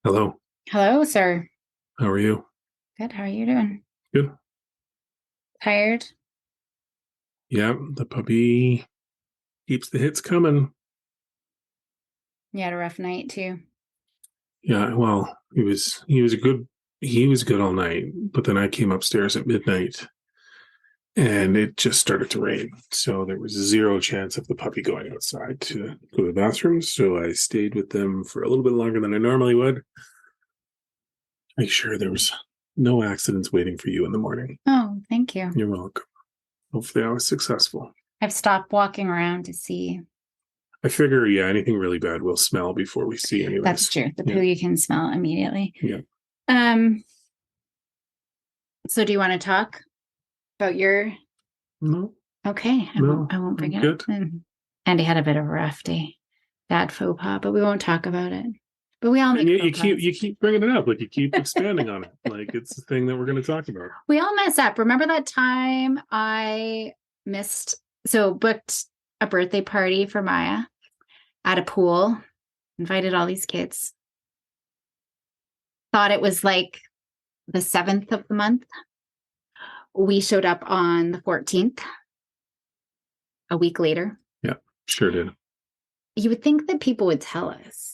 Hello. Hello, sir. How are you? Good. How are you doing? Good. Tired? Yeah, the puppy keeps the hits coming. You had a rough night too. Yeah, well, he was good all night, but then I came upstairs at midnight and it just started to rain. So there was zero chance of the puppy going outside to go to the bathroom. So I stayed with them for a little bit longer than I normally would. Make sure there was no accidents waiting for you in the morning. Oh, thank you. You're welcome. Hopefully I was successful. I've stopped walking around to see. I figure, yeah, anything really bad will smell before we see anyways. That's true. The poo you can smell immediately. Yeah. So do you want to talk about your... No. Okay. I won't bring it up. Andy had a bit of a rough day. Bad faux pas, but we won't talk about it. But we all make you keep bringing it up, like you keep expanding on it, like it's the thing that we're going to talk about. We all mess up. Remember that time I booked a birthday party for Maya at a pool, invited all these kids. Thought it was like the 7th of the month. We showed up on the 14th, a week later. Yeah, sure did. You would think that people would tell us.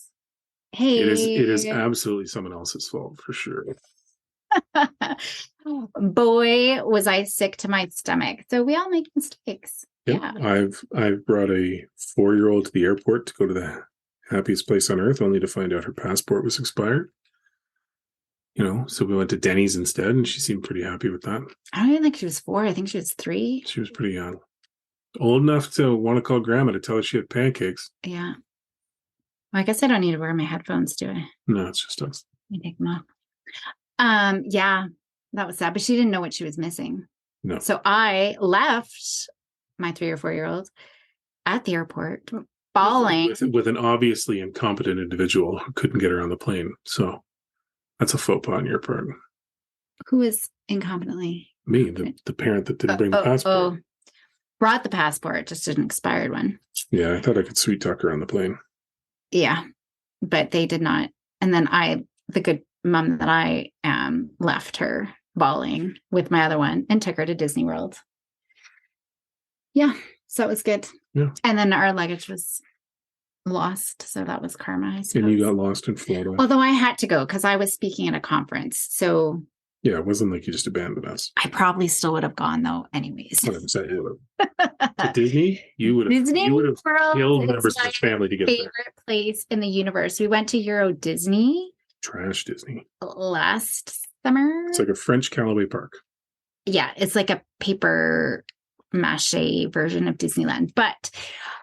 Hey, it is absolutely someone else's fault for sure. Boy, was I sick to my stomach. So we all make mistakes. Yeah. I've brought a 4-year-old to the airport to go to the happiest place on earth, only to find out her passport was expired. So we went to Denny's instead, and she seemed pretty happy with that. I don't even think she was 4. I think she was 3. She was pretty young. Old enough to want to call grandma to tell her she had pancakes. Yeah. Well, I guess I don't need to wear my headphones, do I? No, it's just us. You take them off. Yeah, that was sad. But she didn't know what she was missing. No. So I left my 3 or 4-year-old at the airport, bawling. With an obviously incompetent individual who couldn't get her on the plane. So that's a faux pas on your part. Who is incompetently? Me, the parent that didn't bring the passport. Brought the passport, just an expired one. Yeah, I thought I could sweet talk her on the plane. Yeah, but they did not. And then the good mom that I am, left her bawling with my other one and took her to Disney World. Yeah, so it was good. Yeah. And then our luggage was lost, so that was karma, I suppose. And you got lost in Florida. Although I had to go because I was speaking at a conference, so... Yeah, it wasn't like you just abandoned us. I probably still would have gone, though, anyways. 100% you would have. To Disney? You would have killed members of the family to get there. Favorite place in the universe. We went to Euro Disney. Trash Disney. Last summer. It's like a French Callaway Park. Yeah, it's like a paper mache version of Disneyland. But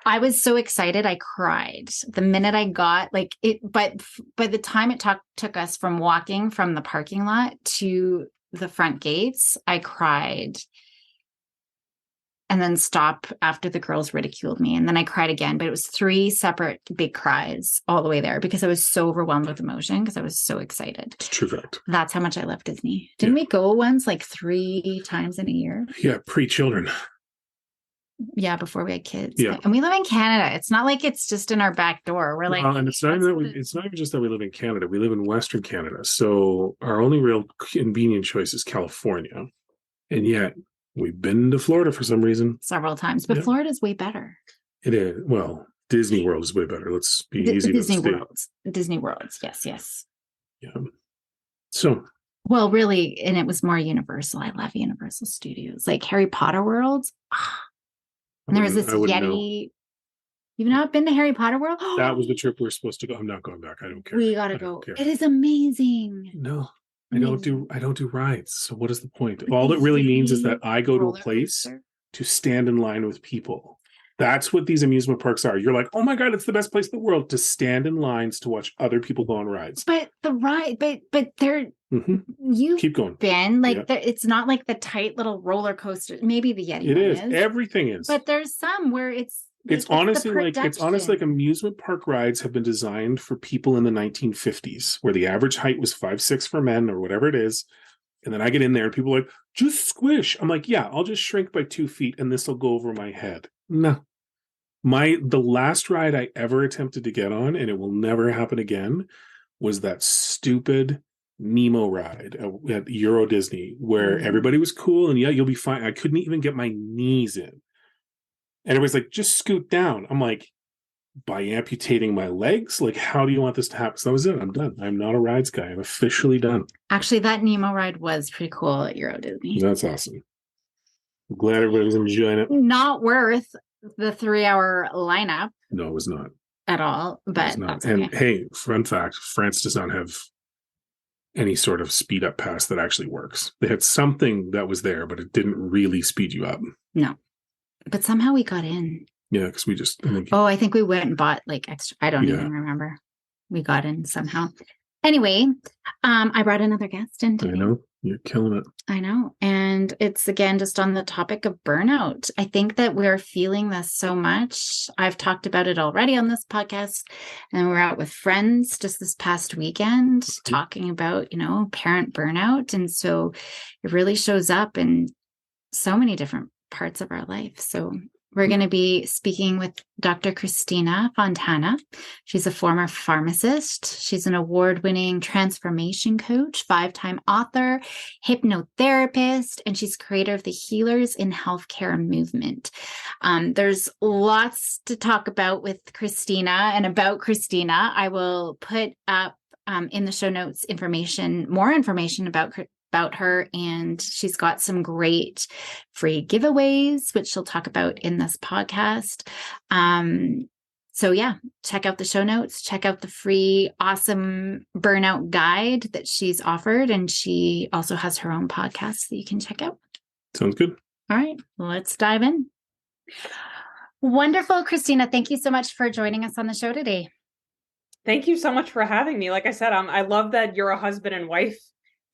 I was so excited, I cried the minute I got it. But by the time it took us from walking from the parking lot to the front gates, I cried. And then stopped after the girls ridiculed me. And then I cried again, but it was 3 separate big cries all the way there because I was so overwhelmed with emotion because I was so excited. It's true fact. That's how much I love Disney. Didn't we go once 3 times in a year? Yeah, pre-children. Yeah, before we had kids. Yeah. And we live in Canada. It's not like it's just in our back door. We're and it's not even just that we live in Canada. We live in Western Canada. So our only real convenient choice is California. And yet we've been to Florida for some reason. Several times. But Florida's way better. It is. Well, Disney World is way better. Let's be easy. Disney Worlds. Yes. Yeah. So. Well, really, and it was more Universal. I love Universal Studios. Like Harry Potter World. And there was this Yeti. You've not been to Harry Potter World? That was the trip we were supposed to go. I'm not going back. I don't care. We gotta go. It is amazing. No. I don't do rides. So what is the point? All it really means is that I go to a place to stand in line with people. That's what these amusement parks are. You're like, oh my God, it's the best place in the world to stand in lines to watch other people go on rides. But the ride, but they're you keep going. Ben, it's not like the tight little roller coaster. Maybe the Yeti. It is. Everything is. But there's some where it's honestly like amusement park rides have been designed for people in the 1950s, where the average height was 5'6" for men or whatever it is, And then I get in there and people are like, just squish. I'm like, yeah, I'll just shrink by 2 feet and this will go over my head. No. The last ride I ever attempted to get on, and it will never happen again, was that stupid Nemo ride at Euro Disney, where everybody was cool and yeah, you'll be fine. I couldn't even get my knees in. And everybody's like, just scoot down. I'm like, by amputating my legs? Like, how do you want this to happen? So that was it. I'm done. I'm not a rides guy. I'm officially done. Actually, that Nemo ride was pretty cool at Euro Disney. That's awesome. I'm glad everybody was enjoying it. Not worth the 3-hour lineup. No, it was not. At all. But that's okay. And hey, fun fact, France does not have any sort of speed up pass that actually works. They had something that was there, but it didn't really speed you up. No. But somehow we got in. Yeah, because we just... I think we went and bought like extra. I don't even remember. We got in somehow. Anyway, I brought another guest in today. I know. You're killing it. I know. And it's again just on the topic of burnout. I think that we're feeling this so much. I've talked about it already on this podcast. And we're out with friends just this past weekend talking about, parent burnout. And so it really shows up in so many different parts of our life. So we're going to be speaking with Dr. Christina Fontana. She's a former pharmacist. She's an award-winning transformation coach, 5-time author, hypnotherapist, and she's creator of the Healers in Healthcare movement. There's lots to talk about with Christina and about Christina. I will put up in the show notes more information about her, and she's got some great free giveaways, which she'll talk about in this podcast. So yeah, check out the show notes, check out the free, awesome burnout guide that she's offered. And she also has her own podcast that you can check out. Sounds good. All right, let's dive in. Wonderful, Christina. Thank you so much for joining us on the show today. Thank you so much for having me. Like I said, I love that you're a husband and wife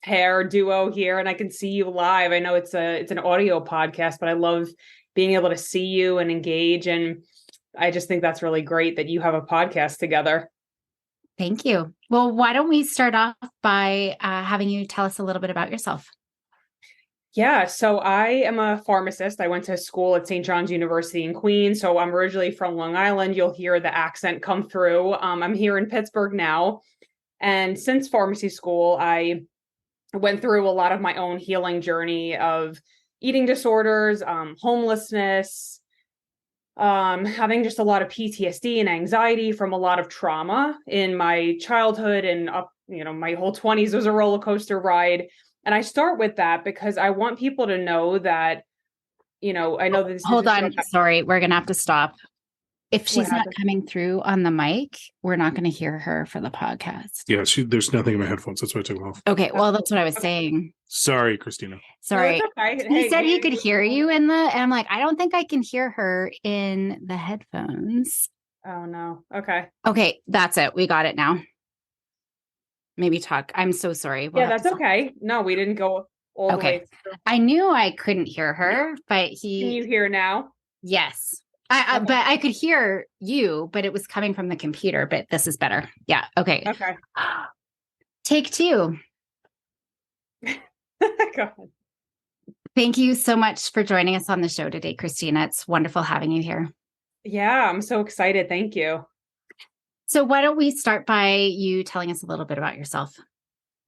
pair duo here, and I can see you live. I know it's an audio podcast, but I love being able to see you and engage. And I just think that's really great that you have a podcast together. Thank you. Well, why don't we start off by having you tell us a little bit about yourself? Yeah, so I am a pharmacist. I went to school at St. John's University in Queens. So I'm originally from Long Island. You'll hear the accent come through. I'm here in Pittsburgh now. And since pharmacy school, I went through a lot of my own healing journey of eating disorders, homelessness, having just a lot of PTSD and anxiety from a lot of trauma in my childhood and up, my whole 20s was a roller coaster ride. And I start with that because I want people to know that, I know that this Hold on. Sorry, we're going to have to stop. If she's not coming through on the mic, we're not going to hear her for the podcast. Yeah, there's nothing in my headphones. That's why I took them off. Okay, well, that's what I was saying. Sorry, Christina. Sorry. No, okay. He said he could hear you and I'm like, I don't think I can hear her in the headphones. Oh, no. Okay. Okay, that's it. We got it now. Maybe talk. I'm so sorry. Yeah, that's okay. No, we didn't go all the way through. I knew I couldn't hear her, but Can you hear now? Yes. But I could hear you, but it was coming from the computer, but this is better. Yeah. Okay. Okay. Take 2. Go ahead. Thank you so much for joining us on the show today, Christina. It's wonderful having you here. Yeah, I'm so excited. Thank you. So why don't we start by you telling us a little bit about yourself?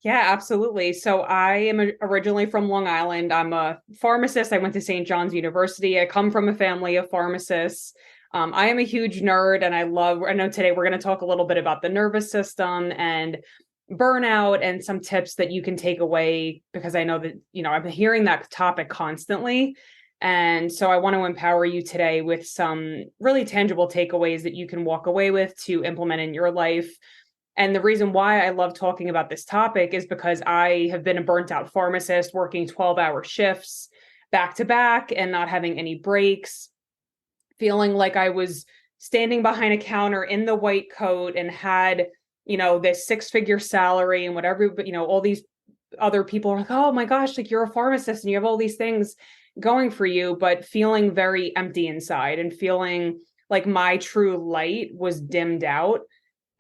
Yeah, absolutely. So I am originally from Long Island. I'm a pharmacist. I went to St. John's University. I come from a family of pharmacists. I am a huge nerd and I know today we're going to talk a little bit about the nervous system and burnout and some tips that you can take away because I know that, I've been hearing that topic constantly. And so I want to empower you today with some really tangible takeaways that you can walk away with to implement in your life. And the reason why I love talking about this topic is because I have been a burnt out pharmacist working 12-hour shifts back to back and not having any breaks, feeling like I was standing behind a counter in the white coat and had, this 6-figure salary and whatever, but, all these other people are like, oh my gosh, like you're a pharmacist and you have all these things going for you, but feeling very empty inside and feeling like my true light was dimmed out.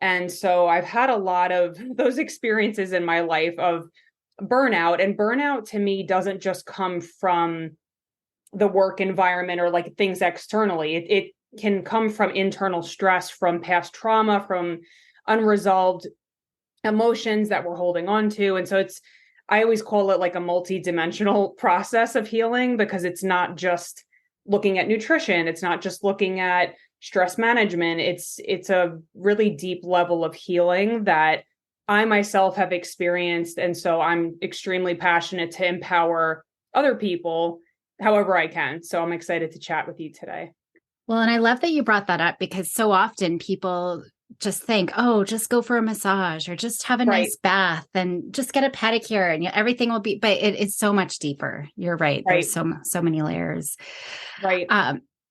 And so I've had a lot of those experiences in my life of burnout. And burnout to me doesn't just come from the work environment or like things externally. It can come from internal stress, from past trauma, from unresolved emotions that we're holding on to. And so I always call it like a multi-dimensional process of healing, because it's not just looking at nutrition. It's not just looking at stress management. It's a really deep level of healing that I myself have experienced. And so I'm extremely passionate to empower other people however I can. So I'm excited to chat with you today. Well, and I love that you brought that up, because so often people just think, oh, just go for a massage or just have a nice bath and just get a pedicure and everything will be, but it's so much deeper. You're right. There's so many layers. Right.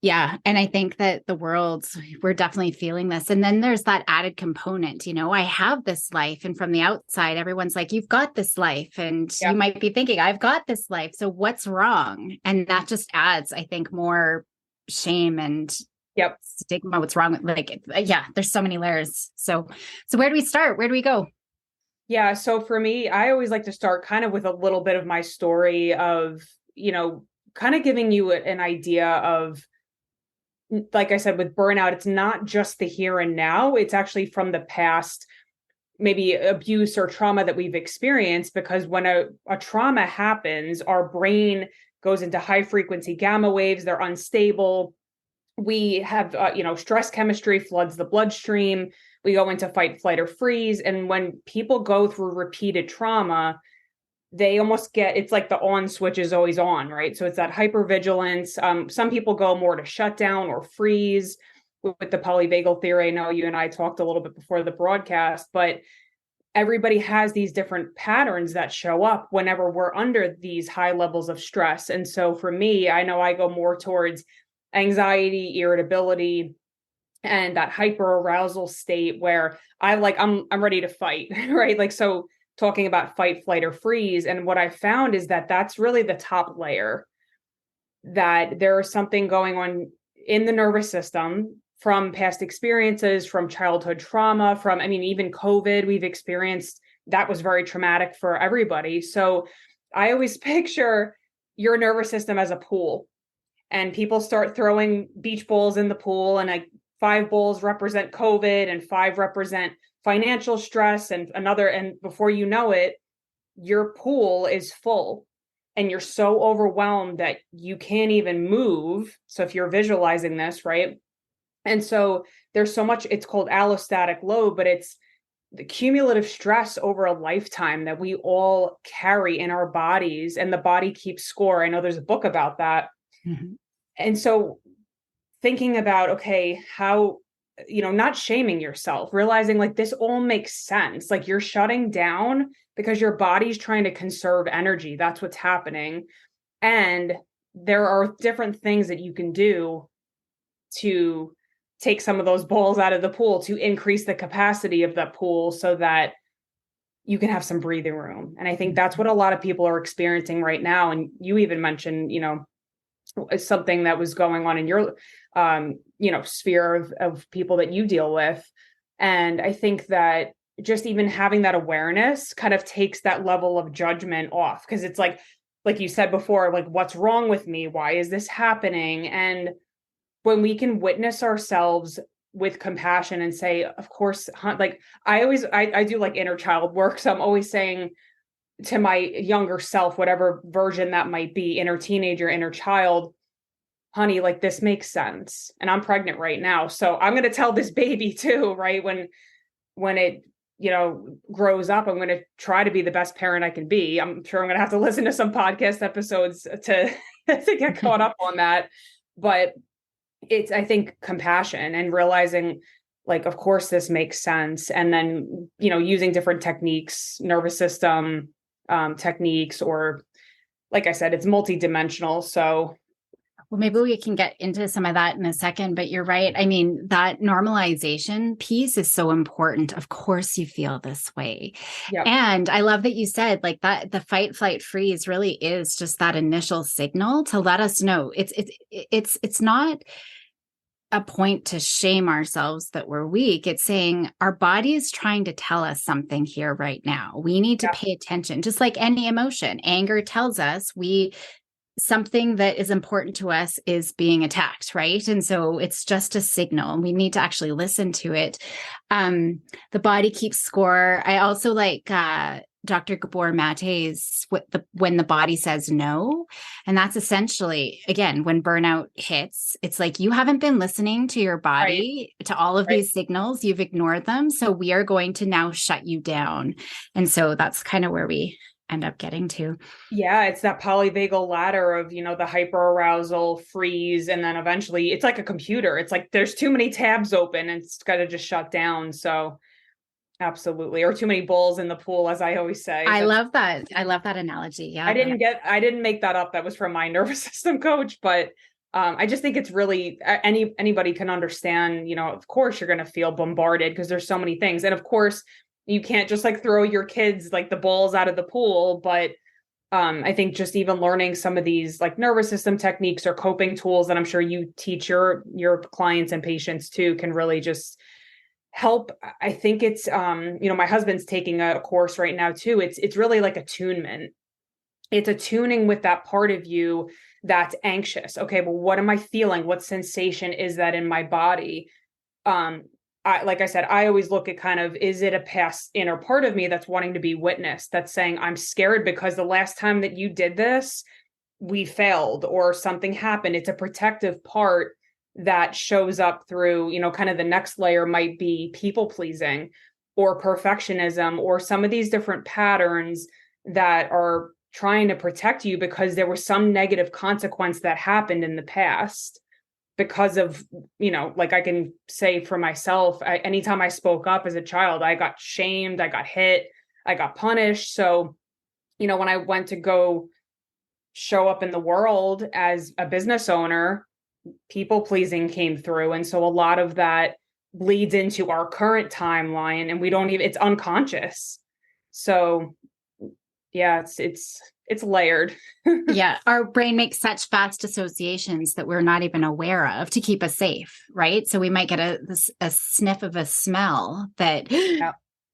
Yeah. And I think that we're definitely feeling this. And then there's that added component, I have this life, and from the outside, everyone's like, you've got this life. And you might be thinking, I've got this life. So what's wrong? And that just adds, I think, more shame and stigma. What's wrong? There's so many layers. So where do we start? Where do we go? Yeah. So for me, I always like to start kind of with a little bit of my story of, kind of giving you an idea of, like I said, with burnout, it's not just the here and now. It's actually from the past, maybe abuse or trauma that we've experienced, because when a trauma happens, our brain goes into high frequency gamma waves. They're unstable. We have, stress chemistry floods the bloodstream. We go into fight, flight, or freeze. And when people go through repeated trauma, they almost it's like the on switch is always on, right? So it's that hypervigilance. Some people go more to shut down or freeze with the polyvagal theory. I know you and I talked a little bit before the broadcast, but everybody has these different patterns that show up whenever we're under these high levels of stress. And so for me, I know I go more towards anxiety, irritability, and that hyper arousal state where I'm ready to fight, right? Like, so talking about fight, flight, or freeze. And what I found is that that's really the top layer, that there is something going on in the nervous system from past experiences, from childhood trauma, even COVID we've experienced. That was very traumatic for everybody. So I always picture your nervous system as a pool, and people start throwing beach balls in the pool, and 5 balls represent COVID and 5 represent financial stress and before you know it, your pool is full and you're so overwhelmed that you can't even move. So if you're visualizing this, right? And so there's so much, it's called allostatic load, but it's the cumulative stress over a lifetime that we all carry in our bodies, and the body keeps score. I know there's a book about that. Mm-hmm. And so thinking about, okay, how, not shaming yourself, realizing like this all makes sense. Like you're shutting down because your body's trying to conserve energy. That's what's happening. And there are different things that you can do to take some of those balls out of the pool to increase the capacity of the pool so that you can have some breathing room. And I think that's what a lot of people are experiencing right now. And you even mentioned, something that was going on in your, sphere of people that you deal with. And I think that just even having that awareness kind of takes that level of judgment off, because it's like you said before, like, what's wrong with me? Why is this happening? And when we can witness ourselves with compassion and say, of course, like I do like inner child work. So I'm always saying to my younger self, whatever version that might be, inner teenager, inner child, honey, like this makes sense. And I'm pregnant right now. So I'm going to tell this baby too, right? When it, grows up, I'm going to try to be the best parent I can be. I'm sure I'm going to have to listen to some podcast episodes to get caught up on that. But it's, I think, compassion and realizing, like, of course, this makes sense. And then, using different techniques, nervous system techniques, or like I said, it's multidimensional. So, well, maybe we can get into some of that in a second, but you're right. I mean, that normalization piece is so important. Of course you feel this way. Yep. And I love that you said like that, the fight, flight, freeze really is just that initial signal to let us know it's not a point to shame ourselves that we're weak. It's saying our body is trying to tell us something here right now. We need to pay attention, just like any emotion. Anger tells us something that is important to us is being attacked, right? And so it's just a signal, and we need to actually listen to it. The body keeps score. I also like Dr. Gabor Mate's when the body says no. And that's essentially, again, when burnout hits, it's like you haven't been listening to your body, to all of these signals. You've ignored them. So we are going to now shut you down. And so that's kind of where we end up getting to. Yeah, it's that polyvagal ladder of, the hyperarousal, freeze, and then eventually it's like a computer. It's like there's too many tabs open and it's got to just shut down. So absolutely. Or too many balls in the pool, as I always say. I love that. I love that analogy. Yeah. I didn't make that up. That was from my nervous system coach, but I just think it's really anybody can understand, of course you're going to feel bombarded because there's so many things. And of course, you can't just like throw your kids like the balls out of the pool. But I think just even learning some of these like nervous system techniques or coping tools that I'm sure you teach your clients and patients too can really just help. I think it's, my husband's taking a course right now too. It's really like attunement. It's attuning with that part of you that's anxious. Okay, well, what am I feeling? What sensation is that in my body? Like I said, I always look at kind of, is it a past inner part of me that's wanting to be witnessed, that's saying, I'm scared because the last time that you did this, we failed or something happened. It's a protective part that shows up through, kind of the next layer might be people pleasing or perfectionism or some of these different patterns that are trying to protect you because there was some negative consequence that happened in the past. Because of, like I can say for myself, anytime I spoke up as a child, I got shamed, I got hit, I got punished. So, when I went to go show up in the world as a business owner, people pleasing came through. And so a lot of that bleeds into our current timeline and it's unconscious. So yeah, it's layered. Yeah. Our brain makes such fast associations that we're not even aware of to keep us safe. Right. So we might get a sniff of a smell that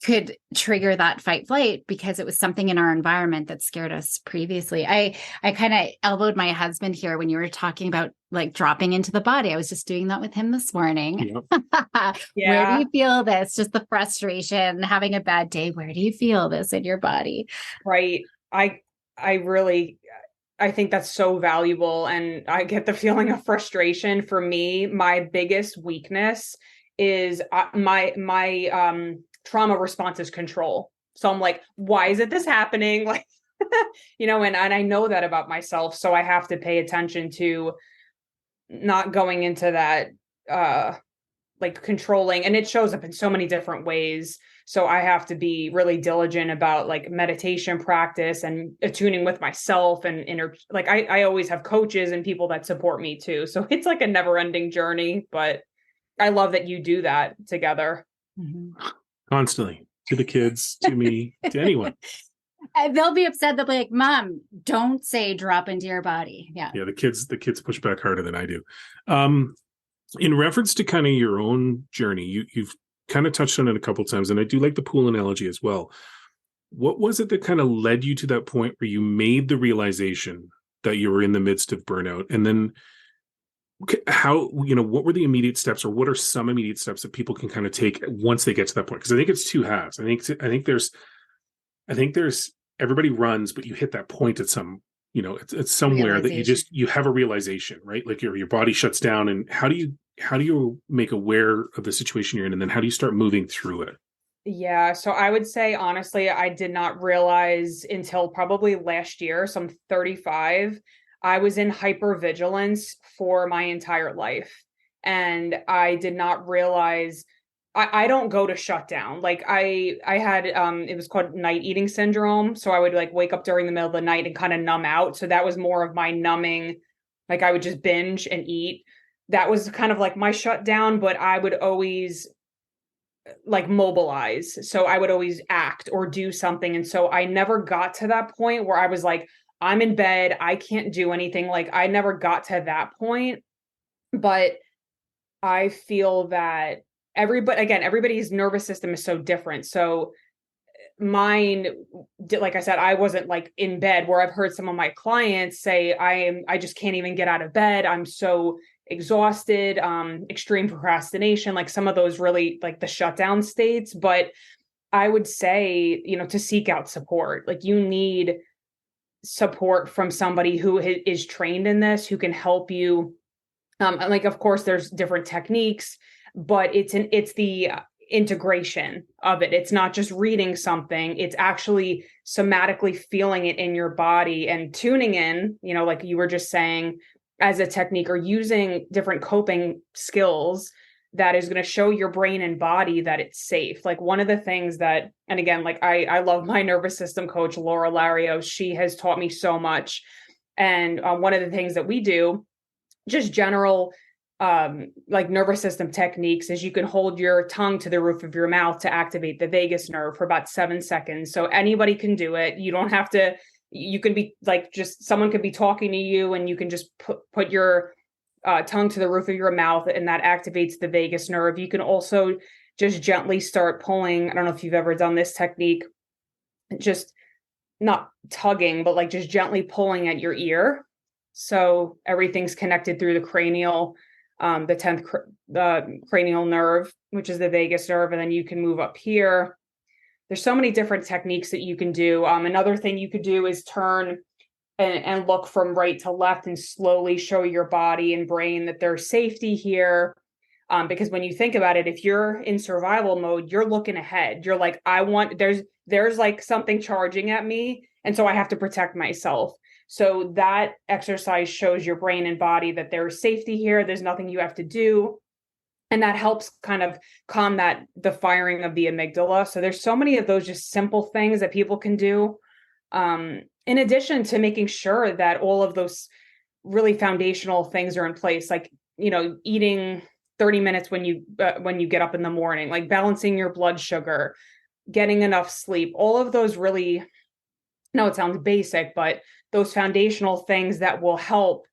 could trigger that fight flight because it was something in our environment that scared us previously. I kind of elbowed my husband here when you were talking about like dropping into the body. I was just doing that with him this morning. Yep. Where do you feel this? Just the frustration, having a bad day. Where do you feel this in your body? Right. I think that's so valuable. And I get the feeling of frustration. For me, my biggest weakness is my trauma response is control. So I'm like, why is this happening? Like, and I know that about myself. So I have to pay attention to not going into that, like controlling, and it shows up in so many different ways. So I have to be really diligent about like meditation practice and attuning with myself and I always have coaches and people that support me too. So it's like a never ending journey, but I love that you do that together. Mm-hmm. Constantly, to the kids, to me, to anyone. And they'll be upset. They'll be like, Mom, don't say drop into your body. Yeah. Yeah. The kids push back harder than I do. In reference to kind of your own journey, you've kind of touched on it a couple of times, and I do like the pool analogy as well. What was it that kind of led you to that point where you made the realization that you were in the midst of burnout? And then how, what were the immediate steps, or what are some immediate steps that people can kind of take once they get to that point? Because I think it's two halves. I think there's everybody runs, but you hit that point at some, it's somewhere that you have a realization, right? Like your body shuts down, and how do you make aware of the situation you're in, and then how do you start moving through it? Yeah. So I would say, honestly, I did not realize until probably last year. So I'm 35. I was in hypervigilance for my entire life. And I did not realize I don't go to shut down. Like I had, it was called night eating syndrome. So I would like wake up during the middle of the night and kind of numb out. So that was more of my numbing. Like I would just binge and eat. That was kind of like my shutdown, but I would always like mobilize. So I would always act or do something. And so I never got to that point where I was like, I'm in bed, I can't do anything. Like I never got to that point. But I feel that everybody's nervous system is so different. So mine, like I said, I wasn't like in bed, where I've heard some of my clients say, I just can't even get out of bed. I'm so exhausted, extreme procrastination, like some of those really like the shutdown states. But I would say, to seek out support. Like you need support from somebody who is trained in this, who can help you. Like, of course, there's different techniques, but it's the integration of it. It's not just reading something, it's actually somatically feeling it in your body and tuning in, like you were just saying, as a technique, or using different coping skills that is going to show your brain and body that it's safe. Like one of the things that, and again, like I love my nervous system coach, Laura Larios. She has taught me so much. And one of the things that we do, just general like nervous system techniques, is you can hold your tongue to the roof of your mouth to activate the vagus nerve for about 7 seconds. So anybody can do it. You don't have to, you can be like, just someone could be talking to you and you can just put your tongue to the roof of your mouth, and that activates the vagus nerve. You can also just gently start pulling. I don't know if you've ever done this technique, just not tugging, but like just gently pulling at your ear. So everything's connected through the cranial, the 10th cranial nerve, which is the vagus nerve. And then you can move up here. There's so many different techniques that you can do. Another thing you could do is turn and look from right to left and slowly show your body and brain that there's safety here. Because when you think about it, if you're in survival mode, you're looking ahead. You're like, there's like something charging at me. And so I have to protect myself. So that exercise shows your brain and body that there's safety here. There's nothing you have to do. And that helps kind of calm the firing of the amygdala. So there's so many of those just simple things that people can do. In addition to making sure that all of those really foundational things are in place, like, eating 30 minutes when you get up in the morning, like balancing your blood sugar, getting enough sleep, all of those really, no, it sounds basic, but those foundational things that will help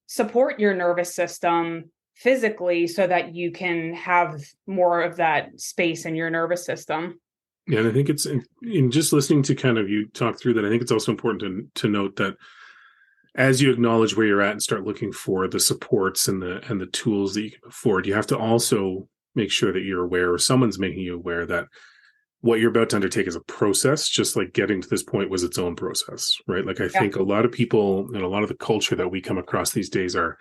support your nervous system physically so that you can have more of that space in your nervous system. Yeah, and I think it's in just listening to kind of you talk through that, I think it's also important to note that as you acknowledge where you're at and start looking for the supports and the tools that you can afford, you have to also make sure that you're aware, or someone's making you aware, that what you're about to undertake is a process, just like getting to this point was its own process, right? Like I think a lot of people and a lot of the culture that we come across these days are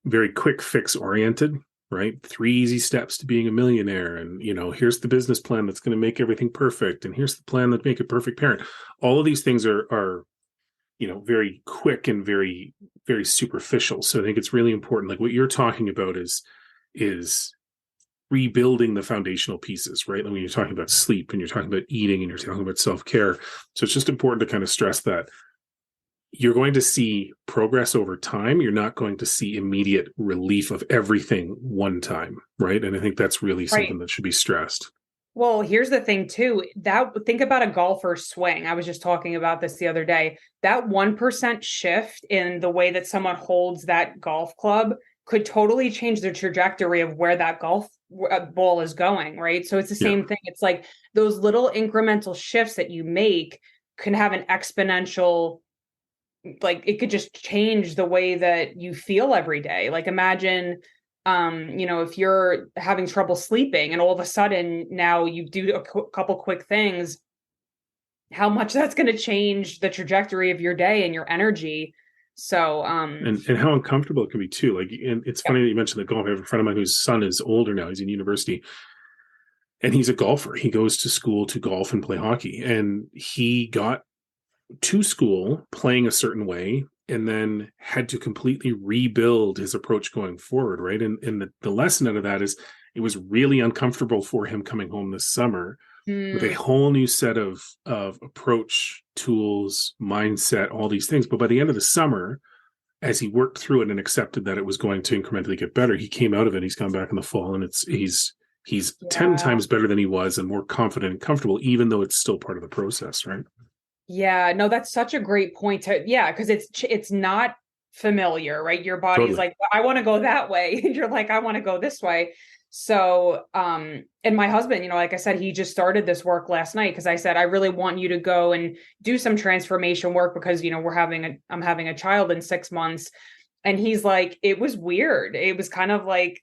very quick fix oriented, right? 3 easy steps to being a millionaire. And, here's the business plan that's going to make everything perfect. And here's the plan that make a perfect parent. All of these things are very quick and very, very superficial. So I think it's really important. Like what you're talking about is rebuilding the foundational pieces, right? Like when you're talking about sleep and you're talking about eating and you're talking about self-care. So it's just important to kind of stress that you're going to see progress over time. You're not going to see immediate relief of everything one time, right? And I think that's really something that should be stressed. Well, here's the thing too, think about a golfer's swing. I was just talking about this the other day. That 1% shift in the way that someone holds that golf club could totally change the trajectory of where that golf ball is going, right? So it's the same thing. It's like those little incremental shifts that you make can have an exponential, like it could just change the way that you feel every day. Like imagine, if you're having trouble sleeping and all of a sudden now you do a couple quick things, how much that's going to change the trajectory of your day and your energy. So, and how uncomfortable it can be too. Like, and it's funny that you mentioned the golf. I have a friend of mine whose son is older now. He's in university and he's a golfer. He goes to school to golf and play hockey, and he got to school playing a certain way and then had to completely rebuild his approach going forward. Right. And the lesson out of that is it was really uncomfortable for him coming home this summer with a whole new set of approach, tools, mindset, all these things. But by the end of the summer, as he worked through it and accepted that it was going to incrementally get better, he came out of it. He's come back in the fall, and he's 10 times better than he was and more confident and comfortable, even though it's still part of the process, right? Yeah, no, that's such a great point. Because it's not familiar, right? Your body's Totally. like, I want to go that way. And you're like, I want to go this way. So, and my husband, like I said, he just started this work last night because I said, I really want you to go and do some transformation work because, I'm having a child in 6 months. And he's like, it was weird. It was kind of like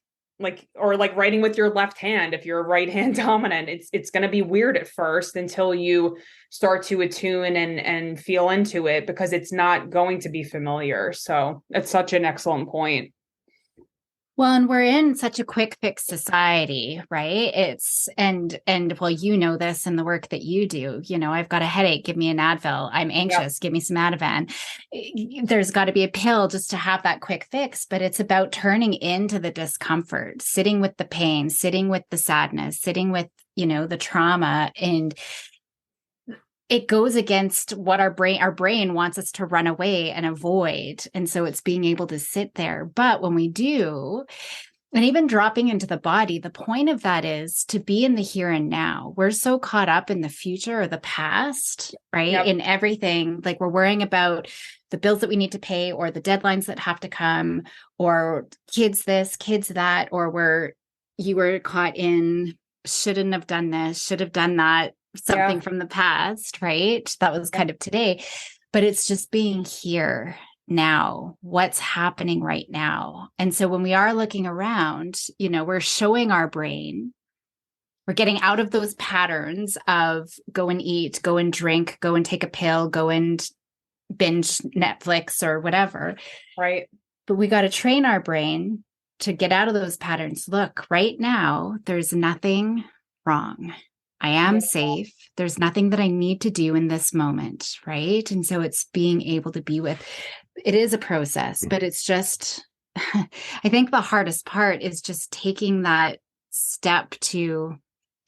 writing with your left hand. If you're right hand dominant, it's going to be weird at first until you start to attune and feel into it, because it's not going to be familiar. So that's such an excellent point. Well, and we're in such a quick fix society, right? And well, this in the work that you do, I've got a headache, give me an Advil. I'm anxious, give me some Ativan. There's got to be a pill just to have that quick fix, but it's about turning into the discomfort, sitting with the pain, sitting with the sadness, sitting with, the trauma. And it goes against what our brain wants us to run away and avoid. And so it's being able to sit there. But when we do, and even dropping into the body, the point of that is to be in the here and now. We're so caught up in the future or the past, right? Yep. In everything, like we're worrying about the bills that we need to pay or the deadlines that have to come, or kids this, kids that, or you were caught in shouldn't have done this, should have done that. Something from the past, right? That was kind of today, but it's just being here now, what's happening right now. And so when we are looking around, we're showing our brain, we're getting out of those patterns of go and eat, go and drink, go and take a pill, go and binge Netflix or whatever. Right. But we got to train our brain to get out of those patterns. Look, right now, there's nothing wrong. I am safe. There's nothing that I need to do in this moment, right? And so it's being able to be with, it is a process, but it's just, I think the hardest part is just taking that step to,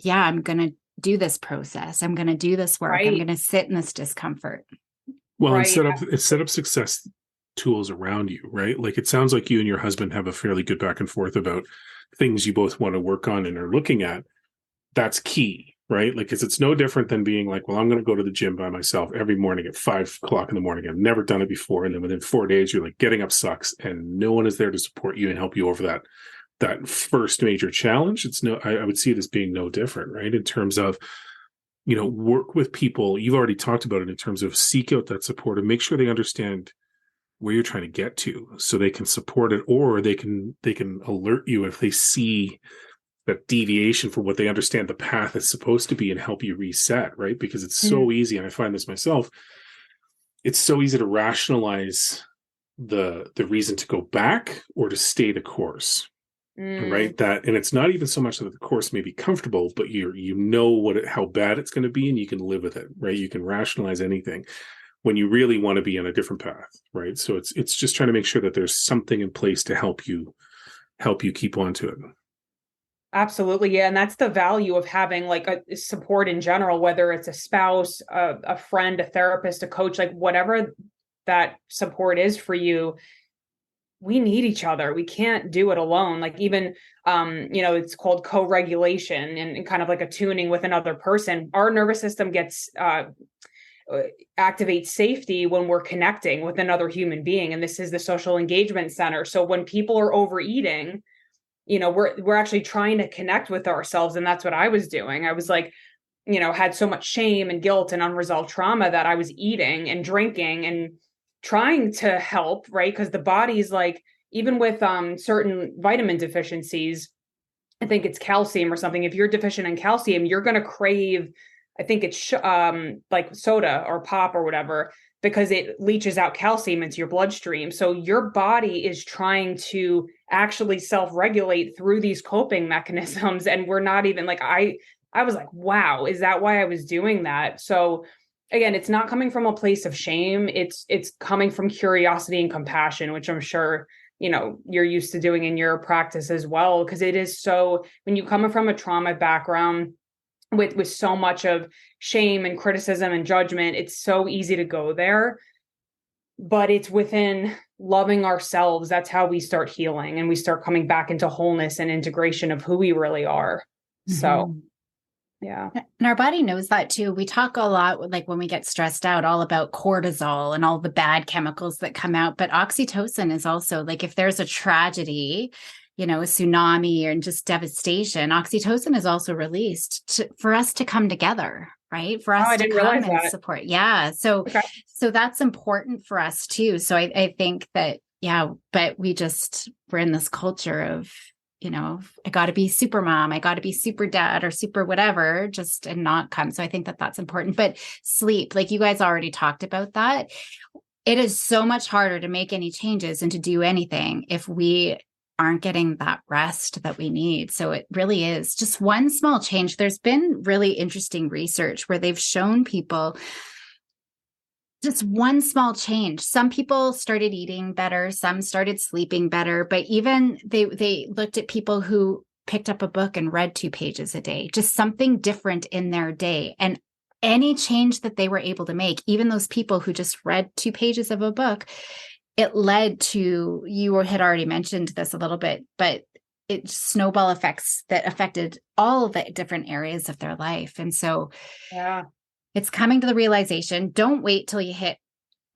I'm going to do this process. I'm going to do this work. Right. I'm going to sit in this discomfort. Well, and set up success tools around you, right? Like it sounds like you and your husband have a fairly good back and forth about things you both want to work on and are looking at. That's key, right? Like, because it's no different than being like, well, I'm going to go to the gym by myself every morning at 5 o'clock in the morning. I've never done it before. And then within 4 days, you're like, getting up sucks and no one is there to support you and help you over that first major challenge. I would see it as being no different, right? In terms of, work with people. You've already talked about it in terms of seek out that support and make sure they understand where you're trying to get to so they can support it, or they can alert you if they see that deviation from what they understand the path is supposed to be and help you reset, right? Because it's so easy, and I find this myself, it's so easy to rationalize the reason to go back or to stay the course, right? And it's not even so much that the course may be comfortable, but how bad it's going to be, and you can live with it, right? You can rationalize anything when you really want to be on a different path, right? So it's just trying to make sure that there's something in place to help you keep on to it. Absolutely. Yeah. And that's the value of having like a support in general, whether it's a spouse, a friend, a therapist, a coach, like whatever that support is for you. We need each other. We can't do it alone. Like even, it's called co-regulation and kind of like attuning with another person. Our nervous system activates safety when we're connecting with another human being. And this is the social engagement center. So when people are overeating, we're actually trying to connect with ourselves. And that's what I was doing. I was like, had so much shame and guilt and unresolved trauma that I was eating and drinking and trying to help, right? Because the body's like, even with certain vitamin deficiencies, I think it's calcium or something. If you're deficient in calcium, you're going to crave, I think it's like soda or pop or whatever, because it leaches out calcium into your bloodstream. So your body is trying to actually self-regulate through these coping mechanisms. And we're not even like, I was like, wow, is that why I was doing that? So again, it's not coming from a place of shame. It's coming from curiosity and compassion, which I'm sure, you're used to doing in your practice as well. Because it is so, when you come from a trauma background, with so much of shame and criticism and judgment, it's so easy to go there. But it's within loving ourselves. That's how we start healing and we start coming back into wholeness and integration of who we really are. So Yeah. And our body knows that too. We talk a lot, like when we get stressed out, all about cortisol and all the bad chemicals that come out. But oxytocin is also like, if there's a tragedy, a tsunami or just devastation, oxytocin is also released for us to come together, right? For Oh, us I to didn't come realize and that. support. Yeah. So, Okay. so that's important for us too. So I think that, yeah, but we're in this culture of, I got to be super mom, I got to be super dad or super whatever, and not come. So I think that that's important. But sleep, like you guys already talked about that. It is so much harder to make any changes and to do anything if we aren't getting that rest that we need. So it really is just one small change. There's been really interesting research where they've shown people just one small change. Some people started eating better, some started sleeping better, but even they looked at people who picked up a book and read 2 pages a day, just something different in their day. And any change that they were able to make, even those people who just read 2 pages of a book, it led to, you had already mentioned this a little bit, but it snowball effects that affected all the different areas of their life. And so Yeah. it's coming to the realization, don't wait till you hit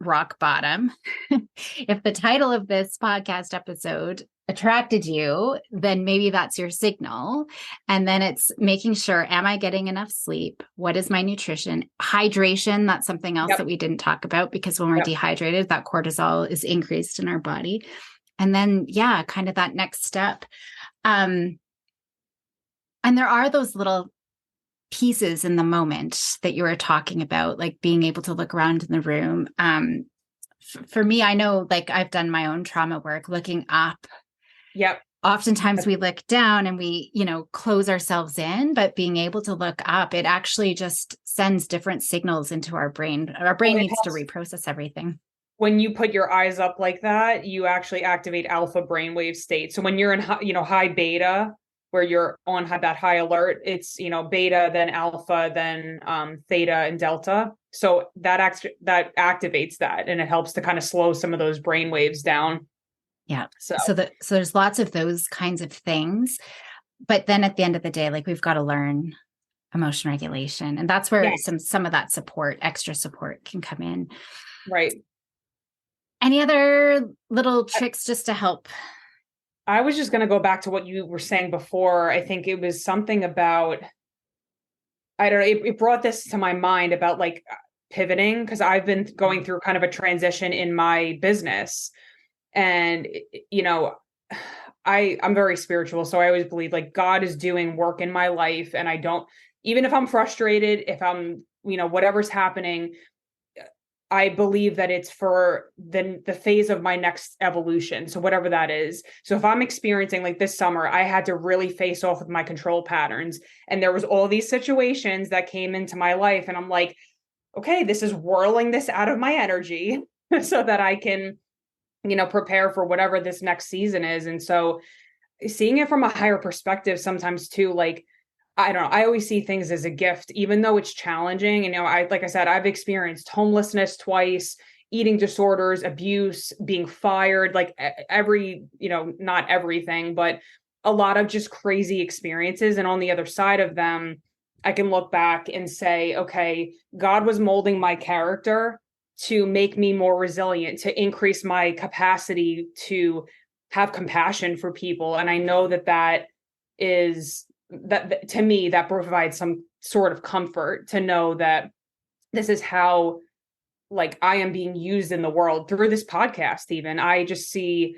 rock bottom. If the title of this podcast episode attracted you, then maybe that's your signal. And then it's making sure, am I getting enough sleep? What is my nutrition? Hydration, that's something else that we didn't talk about, because when we're dehydrated, that cortisol is increased in our body. And then, kind of that next step. And there are those little pieces in the moment that you were talking about, like being able to look around in the room. For me, I know, like I've done my own trauma work, looking up. Yep. Oftentimes we look down and we, close ourselves in, but being able to look up, it actually just sends different signals into our brain. Our brain needs to reprocess everything. When you put your eyes up like that, you actually activate alpha brainwave state. So when you're in high beta, where you're on that high alert, it's beta, then alpha, then theta and delta. So that activates that, and it helps to kind of slow some of those brain waves down. Yeah. So there's lots of those kinds of things, but then at the end of the day, like we've got to learn emotion regulation, and that's where some of that support, extra support, can come in. Right. Any other little tricks just to help? I was just going to go back to what you were saying before. I think it was something about, I don't know, it brought this to my mind about like pivoting, because I've been going through kind of a transition in my business. And, I'm very spiritual. So I always believe like God is doing work in my life. And I don't, even if I'm frustrated, if I'm, whatever's happening, I believe that it's for the phase of my next evolution. So whatever that is. So if I'm experiencing, like this summer, I had to really face off with my control patterns. And there was all these situations that came into my life. And I'm like, okay, this is whirling this out of my energy so that I can, prepare for whatever this next season is. And so seeing it from a higher perspective sometimes too, like, I don't know, I always see things as a gift, even though it's challenging. And, like I said, I've experienced homelessness twice, eating disorders, abuse, being fired, like not everything, but a lot of just crazy experiences. And on the other side of them, I can look back and say, okay, God was molding my character to make me more resilient, to increase my capacity to have compassion for people. And I know that is that to me, that provides some sort of comfort to know that this is how, like, I am being used in the world through this podcast. Even I just see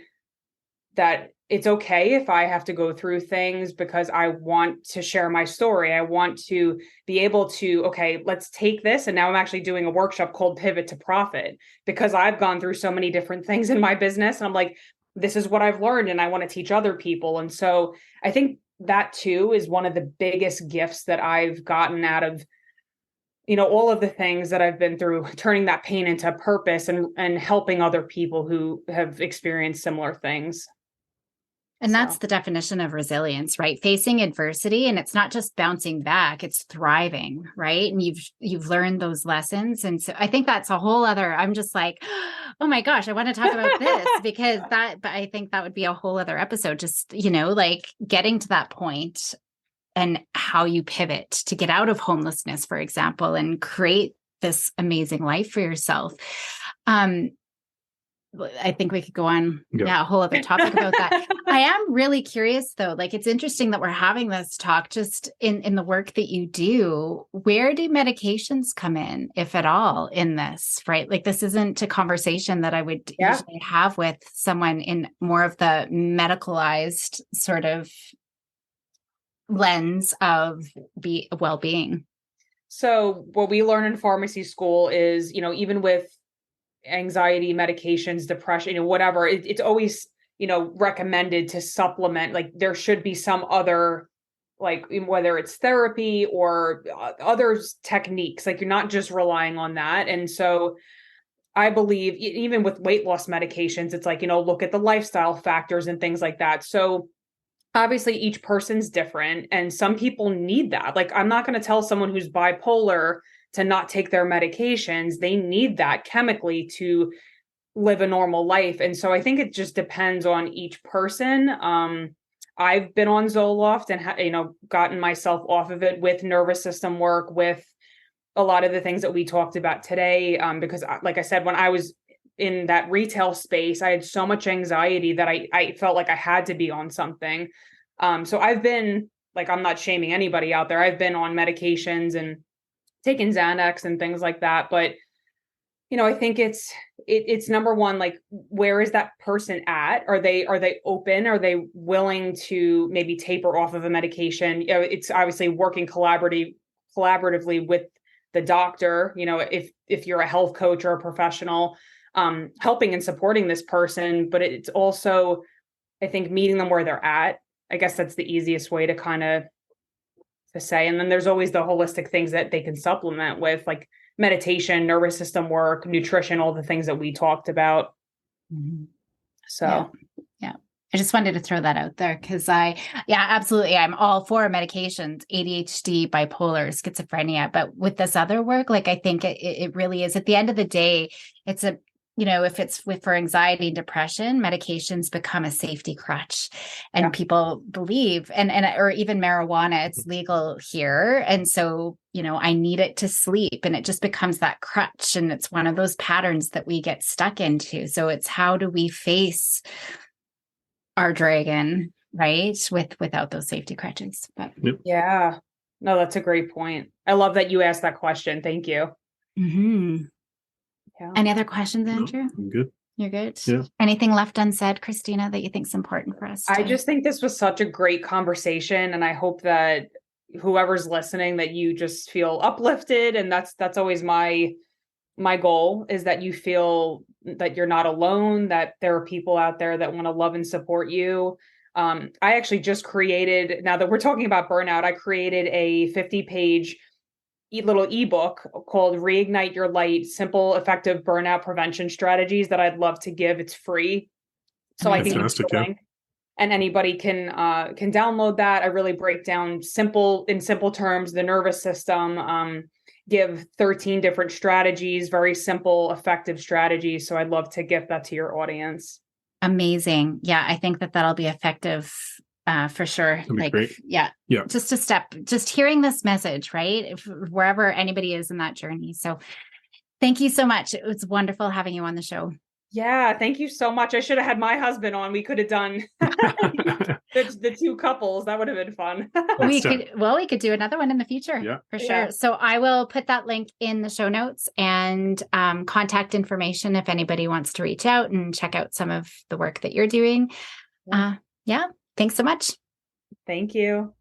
that it's okay if I have to go through things, because I want to share my story. I want to be able to, okay, let's take this. And now I'm actually doing a workshop called Pivot to Profit, because I've gone through so many different things in my business. And I'm like, this is what I've learned, and I want to teach other people. And so I think that too is one of the biggest gifts that I've gotten out of, all of the things that I've been through, turning that pain into purpose and helping other people who have experienced similar things. And that's the definition of resilience, right? Facing adversity, and it's not just bouncing back, it's thriving, right? And you've learned those lessons. And so I think that's a whole other, I'm just like, oh my gosh, I want to talk about this, because but I think that would be a whole other episode, just, like getting to that point and how you pivot to get out of homelessness, for example, and create this amazing life for yourself. I think we could go on a whole other topic about that. I am really curious though, like it's interesting that we're having this talk just in the work that you do. Where do medications come in, if at all, in this, right? Like this isn't a conversation that I would usually have with someone in more of the medicalized sort of lens of well-being. So what we learn in pharmacy school is, even with anxiety medications, depression, whatever, it's always, recommended to supplement. Like there should be some other, like whether it's therapy or other techniques, like you're not just relying on that. And so I believe even with weight loss medications, it's like, look at the lifestyle factors and things like that. So obviously each person's different and some people need that. Like I'm not going to tell someone who's bipolar to not take their medications. They need that chemically to live a normal life. And so I think it just depends on each person. I've been on Zoloft and, gotten myself off of it with nervous system work, with a lot of the things that we talked about today. Because like I said, when I was in that retail space, I had so much anxiety that I felt like I had to be on something. So I've been like, I'm not shaming anybody out there. I've been on medications and taken Xanax and things like that. But, I think it's number one, like, where is that person at? Are they open? Are they willing to maybe taper off of a medication? It's obviously working collaboratively with the doctor, if you're a health coach or a professional, helping and supporting this person. But it's also, I think, meeting them where they're at. I guess that's the easiest way to kind of to say. And then there's always the holistic things that they can supplement with, like meditation, nervous system work, nutrition, all the things that we talked about. Mm-hmm. So, yeah. I just wanted to throw that out there because absolutely. I'm all for medications, ADHD, bipolar, schizophrenia. But with this other work, like, I think it really is, at the end of the day, it's if it's for anxiety and depression, medications become a safety crutch, and people believe, or even marijuana, it's legal here. And so, I need it to sleep, and it just becomes that crutch. And it's one of those patterns that we get stuck into. So it's, how do we face our dragon, right? Without those safety crutches. But yeah, no, that's a great point. I love that you asked that question. Thank you. Mm-hmm. Yeah. Any other questions, Andrew? No, I'm good. You're good. Yeah. Anything left unsaid, Christina, that you think is important for us? I just think this was such a great conversation, and I hope that whoever's listening, that you just feel uplifted. And that's always my goal, is that you feel that you're not alone, that there are people out there that want to love and support you. I actually just created, now that we're talking about burnout, I created a 50-page little ebook called Reignite Your Light, Simple, Effective Burnout Prevention Strategies, that I'd love to give. It's free. So I think it's the link, and anybody can download that. I really break down in simple terms, the nervous system, give 13 different strategies, very simple, effective strategies. So I'd love to give that to your audience. Amazing. Yeah, I think that'll be effective. For sure. Like, great. Yeah. Just hearing this message, right? Wherever anybody is in that journey. So thank you so much. It was wonderful having you on the show. Yeah. Thank you so much. I should have had my husband on. We could have done the two couples. That would have been fun. We could do another one in the future. Yeah, for sure. Yeah. So I will put that link in the show notes, and contact information if anybody wants to reach out and check out some of the work that you're doing. Yeah. Thanks so much. Thank you.